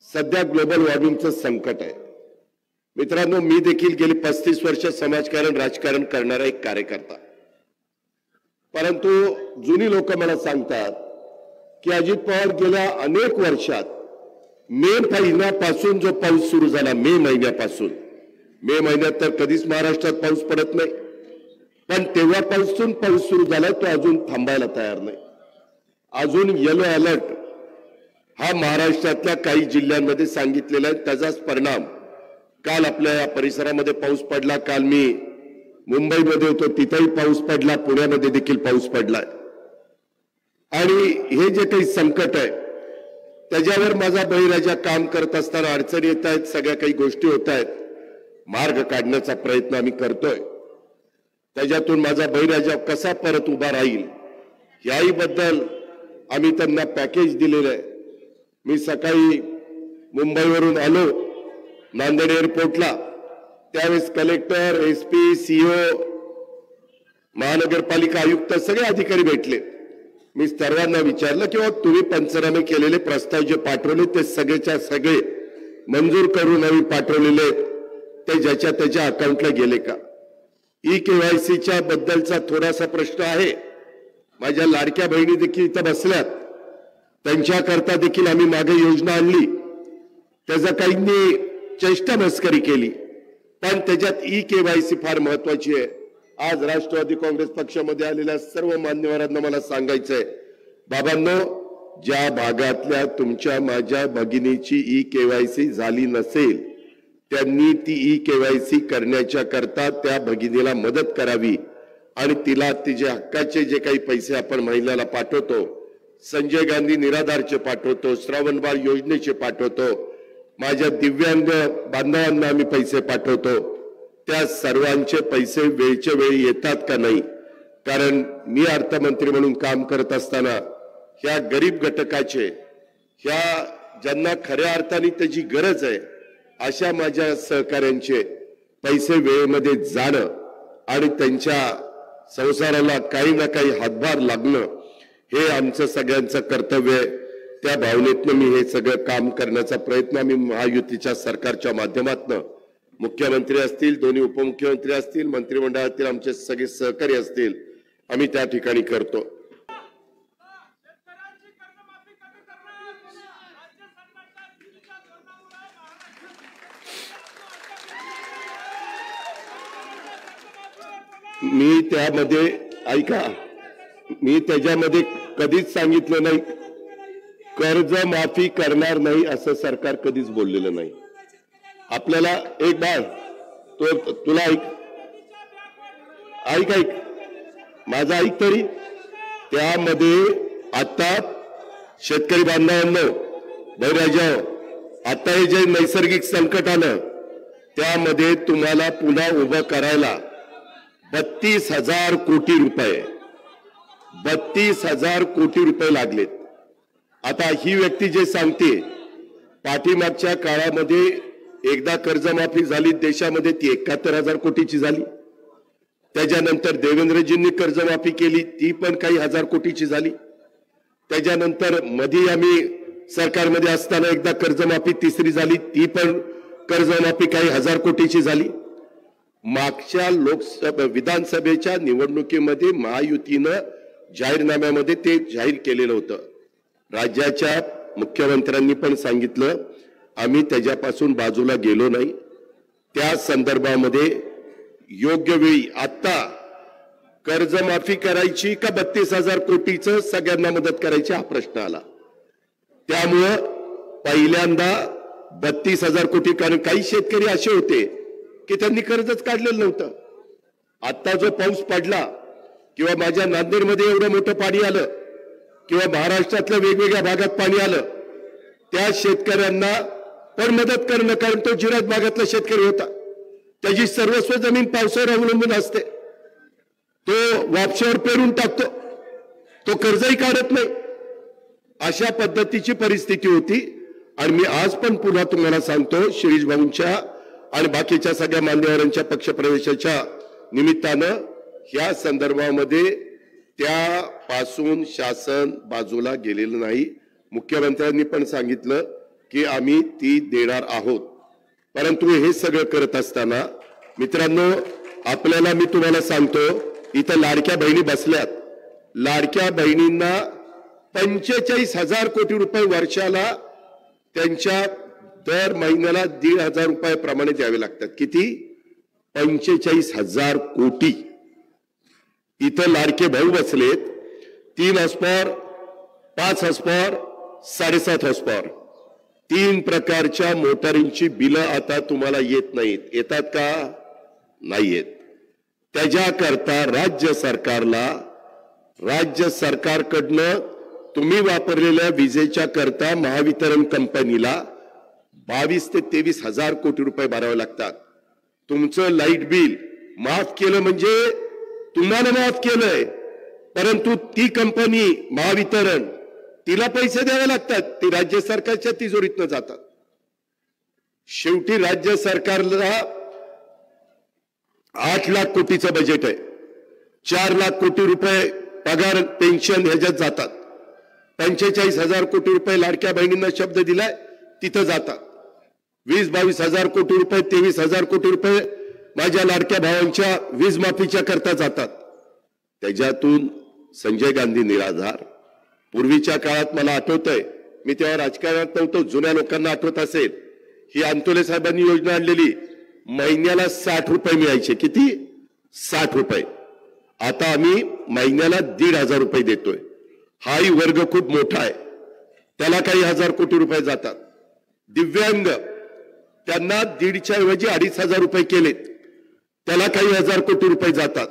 सध्या ग्लोबल वॉर्मिंगचं संकट आहे। मित्रांनो, मी देखील गेली 35 वर्ष समाजकारण राजकारण करणारा एक कार्यकर्ता, परंतु जुनी लोक मला सांगतात की अजित पवार गेल्या अनेक वर्षात मे महिन्यापासून जो पाऊस सुरू झाला, मे महिन्यात तर कधीच महाराष्ट्रात पाऊस पडत नाही, पण तेव्हापासून पाऊस सुरू झाला तो अजून थांबायला तयार नाही। अजून येलो अलर्ट हा महाराष्ट्रातल्या काही जिल्ह्यांमध्ये सांगितलेला आहे। त्याचाच परिणाम काल आपल्या या परिसरामध्ये पाऊस पडला। काल मी मुंबईमध्ये होतो, तिथेही पाऊस पडला, पुण्यामध्ये देखील पाऊस पडलाय। आणि हे जे काही संकट आहे त्याच्यावर माझा बळीराजा काम करत असताना अडचणी येत आहेत, सगळ्या काही गोष्टी होत आहेत, मार्ग काढण्याचा प्रयत्न आम्ही करतोय। त्याच्यातून माझा बळीराजा कसा परत उभा राहील याही बद्दल आम्ही त्यांना पॅकेज दिलेलं आहे। मी सकाळी मुंबईवरून आलो नांदेड एअरपोर्टला, त्यावेळेस कलेक्टर, एसपी, सीओ, महानगरपालिका आयुक्त सगळे अधिकारी भेटले। मी सर्वांना विचारलं की तुम्ही पंचनामे केलेले प्रस्ताव जे पाठवले ते सगळेच्या सगळे मंजूर करून आम्ही पाठवलेले ते ज्याच्या त्याच्या अकाउंटला गेले का? ई-केवायसीच्या बद्दलचा थोडासा प्रश्न आहे। माझ्या लाडक्या बहिणी देखील इथं बसल्यात, त्यांच्याकरता देखील आम्ही मागे योजना आणली, त्याचा काहींनी चेष्टा मस्करी केली, पण त्याच्यात ई-केवायसी फार महत्वाची आहे। आज राष्ट्रवादी काँग्रेस पक्षामध्ये आलेल्या सर्व मान्यवरांना मला सांगायचंय, बाबांनो, ज्या भागातल्या तुमच्या माझ्या भगिनीची ई-केवायसी झाली नसेल त्यांनी ती ई-केवायसी करण्याच्या करता त्या भगिनीला मदत करावी आणि तिला तिचे हक्काचे जे काही पैसे आपण महिलाला पाठवतो, संजय गांधी निराधारचे पाठवतो, श्रावणबाळ योजनेचे पाठवतो, माझ्या दिव्यांग बांधवांना आम्ही पैसे पाठवतो, त्या सर्वांचे पैसे वेळच्या वेळी येतात का नाही? कारण मी अर्थमंत्री म्हणून काम करत असताना ह्या गरीब घटकाचे, ह्या ज्यांना खऱ्या अर्थाने त्याची गरज आहे अशा माझ्या सहकाऱ्यांचे पैसे वेळेमध्ये जाणं आणि त्यांच्या संसाराला काही ना काही हातभार लागणं हे आमचं सगळ्यांचं कर्तव्य आहे। त्या भावनेतनं मी हे सगळं काम करण्याचा प्रयत्न आम्ही महायुतीच्या सरकारच्या माध्यमातून, मुख्यमंत्री असतील, दोन्ही उपमुख्यमंत्री असतील, मंत्रिमंडळातील आमचे सगळे सहकारी असतील, आम्ही त्या ठिकाणी करतो। मी त्यामध्ये ऐका, मी त्याच्यामध्ये कधीच सांगितलं नाही कर्ज माफी करणार नाही असं सरकार कधीच बोललेलं नाही। आपल्याला एक बाळ तुला ऐक माझं ऐक तरी, त्यामध्ये आता शेतकरी बांधवांनो, बळीराजा, आता हे जे नैसर्गिक संकट आलं त्यामध्ये तुम्हाला पुन्हा उभं करायला 32,000 कोटी रुपये 32,000 कोटी रुपये लागलेत। आता ही व्यक्ती जे सांगते पाठीमागच्या काळामध्ये एकदा कर्जमाफी झाली देशामध्ये, ती 71,000 कोटीची झाली। त्याच्यानंतर देवेंद्रजींनी कर्जमाफी केली, ती पण काही हजार कोटीची झाली। त्याच्यानंतर मध्ये आम्ही सरकारमध्ये असताना एकदा कर्जमाफी तिसरी झाली, ती पण कर्जमाफी काही हजार कोटीची झाली। मागच्या लोकसभा विधानसभेच्या निवडणुकीमध्ये महायुतीनं जाहीरनाम्यामध्ये ते जाहीर केलेलं होतं। राज्याच्या मुख्यमंत्र्यांनी पण सांगितलं आम्ही त्याच्यापासून बाजूला गेलो नाही। त्या संदर्भामध्ये योग्य वेळी आता कर्जमाफी करायची का 32,000 कोटीचं सगळ्यांना मदत करायची हा प्रश्न आला। त्यामुळं पहिल्यांदा 32,000 कोटी, कारण काही शेतकरी असे होते की त्यांनी कर्जच काढलेलं नव्हतं। आता जो पाऊस पडला किंवा माझ्या नांदेडमध्ये एवढं मोठं पाणी आलं किंवा महाराष्ट्रातल्या वेगवेगळ्या भागात पाणी आलं, त्या शेतकऱ्यांना पण मदत करणं, कारण तो जिरायत भागातला शेतकरी होता, त्याची सर्वस्व जमीन पावसावर अवलंबून असते, तो वापशावर पेरून टाकतो, तो कर्जही काढत नाही, अशा पद्धतीची परिस्थिती होती। आणि मी आज पण पुन्हा तुम्हाला सांगतो, शिरीष भाऊंच्या आणि बाकीच्या सगळ्या मान्यवरांच्या पक्षप्रवेशाच्या निमित्तानं या संदर्भामध्ये त्यापासून शासन बाजूला गेलेलं नाही। मुख्यमंत्र्यांनी पण सांगितलं की आम्ही ती देणार आहोत. परंतु हे सगळं करत असताना मित्रांनो, आपल्याला मी तुम्हाला सांगतो, इथं लाडक्या बहिणी बसल्यात. लाडक्या बहिणींना 45,000 कोटी रुपये वर्षाला त्यांच्या दर महिन्याला 1,500 रुपयाप्रमाणे द्यावे लागतात. किती? 45,000 कोटी. इथं लाडके भाऊ बसलेत 3 हॉर्सपॉवर, 5 हॉर्सपॉवर, 7.5 हॉर्सपॉवर 3 प्रकारच्या मोटारींची बिलं आता तुम्हाला येत नाहीत. येतात का? नाही येत. त्याच्याकरता राज्य सरकारकडनं तुम्ही वापरलेल्या विजेच्या करता महावितरण कंपनीला 22 ते 23,000 कोटी रुपये भरावे लागतात. तुमचं लाईट बिल माफ केलं म्हणजे तुम्हाला माफ केलंय, परंतु ती कंपनी महावितरण तिला पैसे द्यावे लागतात. ते राज्य सरकारच्या तिजोरीतनं जातात. शेवटी राज्य सरकारला 8 लाख कोटीचं बजेट आहे. 4 लाख कोटी रुपये पगार पेन्शन ह्याच्यात जातात. 45,000 कोटी रुपये लाडक्या बहिणींना शब्द दिलाय तिथं जातात. 20-22 हजार कोटी रुपये, 23,000 कोटी रुपये माझ्या लाडक्या भावांच्या वीज माफीच्या करता जातात. त्याच्यातून संजय गांधी निराधार. पूर्वीच्या काळात मला आठवतंय, मी तेव्हा राजकारणात नव्हतो, जुन्या लोकांना आठवत असेल, ही अंतोले साहेबांनी योजना आणलेली. महिन्याला 60 रुपये मिळायचे. किती? 60 रुपये. आता आम्ही महिन्याला 1,500 रुपये देतोय. हाही वर्ग खूप मोठा आहे, त्याला काही हजार कोटी रुपये जातात. दिव्यांग त्यांना 1,500 ऐवजी 2,500 रुपये केलेत, त्याला काही हजार कोटी रुपये जातात.